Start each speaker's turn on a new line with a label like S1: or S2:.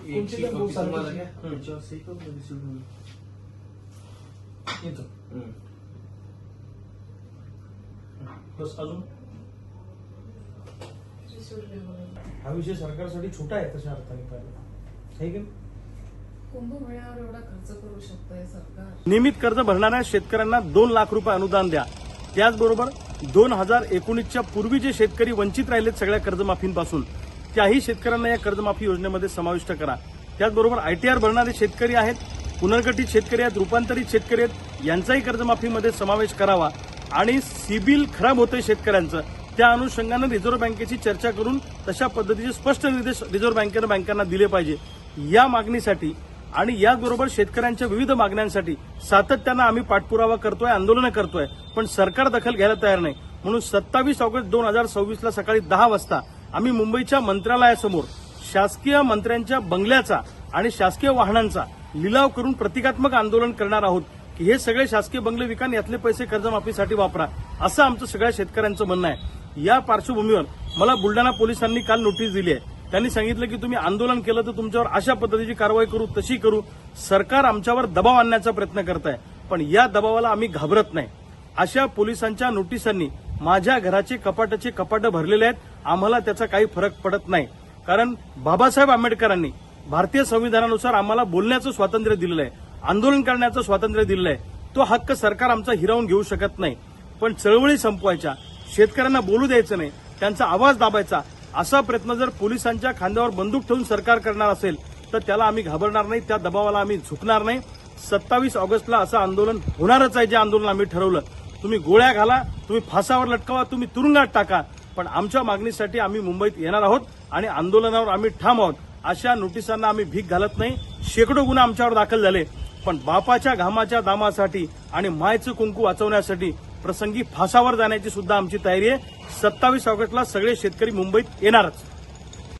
S1: कोणती पण बुक सांगितलं बस अजून हा विषय सरकारसाठी छोटा आहे तशा अर्थाने पाहिलं आहे की
S2: कुंभमेळ्यावर एवढा खर्च करू शकतंय सरकार।
S3: नियमित कर्ज भरणाऱ्या शेतकऱ्यांना 2 लाख रुपये अनुदान द्या। त्याचबरोबर 2019च्या पूर्वी जे शेतकरी वंचित राहिलेत सगळ्या कर्जमाफींपासून त्याही शेतकऱ्यांना या कर्जमाफी योजनेमध्ये समाविष्ट करा। त्याचबरोबर ITR भरणारे शेतकरी आहेत, पुनर्गठित शेतकरी आहेत, रूपांतरित शेतकरी आहेत, यांचाही कर्जमाफीमध्ये समावेश करावा आणि सिबिल खराब होतंय शेतकऱ्यांचं, त्या अनुषंगानं रिझर्व्ह बँकेची चर्चा करून तशा पद्धतीचे स्पष्ट निर्देश रिझर्व्ह बँकेनं बँकांना दिले पाहिजे। या मागणीसाठी आणि याचबरोबर शेतकऱ्यांच्या विविध मागण्यांसाठी सातत्यानं आम्ही पाठपुरावा करतोय, आंदोलनं करतोय, पण सरकार दखल घ्यायला तयार नाही। म्हणून 27 ऑगस्ट 2024ला सकाळी 10 वाजता आम्ही मुंबईच्या मंत्रालयासमोर शासकीय मंत्र्यांच्या बंगल्याचा आणि शासकीय वाहनांचा लिलाव करून प्रतिकात्मक आंदोलन करणार आहोत की हे सगळे शासकीय बंगले विका, यातले पैसे कर्जमाफीसाठी वापरा, असं आमचं सगळ्या शेतकऱ्यांचं म्हणणं आहे। या पार्श्वभूमीवर मला बुलढाणा पोलिसांनी काल नोटीस दिली आहे। त्यांनी सांगितलं की तुम्ही आंदोलन केलं तर तुमच्यावर अशा पद्धतीची कारवाई करू, तशी करू। सरकार आमच्यावर दबाव आणण्याचा प्रयत्न करत आहे, पण या दबावाला आम्ही घाबरत नाही। अशा पोलिसांच्या नोटिसांनी माझ्या घराचे कपाटाचे कपाटं भरलेले आहेत, आम्हाला त्याचा काही फरक पडत नाही। कारण बाबासाहेब आंबेडकरांनी भारतीय संविधानानुसार आम्हाला बोलण्याचं स्वातंत्र्य दिलेलं आहे, आंदोलन करण्याचं स्वातंत्र्य दिलेलं आहे। तो हक्क सरकार आमचा हिरावून घेऊ शकत नाही। पण चळवळी संपवायच्या, शेतकऱ्यांना बोलू द्यायचं नाही, त्यांचा आवाज दाबायचा, असा प्रयत्न जर पोलिसांच्या खांद्यावर बंदूक ठेवून सरकार करणार असेल तर त्याला आम्ही घाबरणार नाही, त्या दबावाला आम्ही झुकणार नाही। 27 ऑगस्टला असं आंदोलन होणारच आहे, जे आंदोलन आम्ही ठरवलं। तुम्ही गोळ्या घाला, तुम्ही फासावर लटकावा, तुम्ही तुरुंगात टाका, पण आमच्या मागणीसाठी आम्ही मुंबईत येणार आहोत आणि आंदोलनावर आम्ही ठाम आहोत। अशा नोटिसांना आम्ही भीक घालत नाही। शेकडो गुन्हे आमच्यावर दाखल झाले, पण बापाच्या घामाच्या दामासाठी आणि मायचं कुंकू वाचवण्यासाठी प्रसंगी फासावर जाण्याची सुद्धा आमची तयारी आहे। 27 ऑगस्टला सगळे शेतकरी मुंबईत येणारच।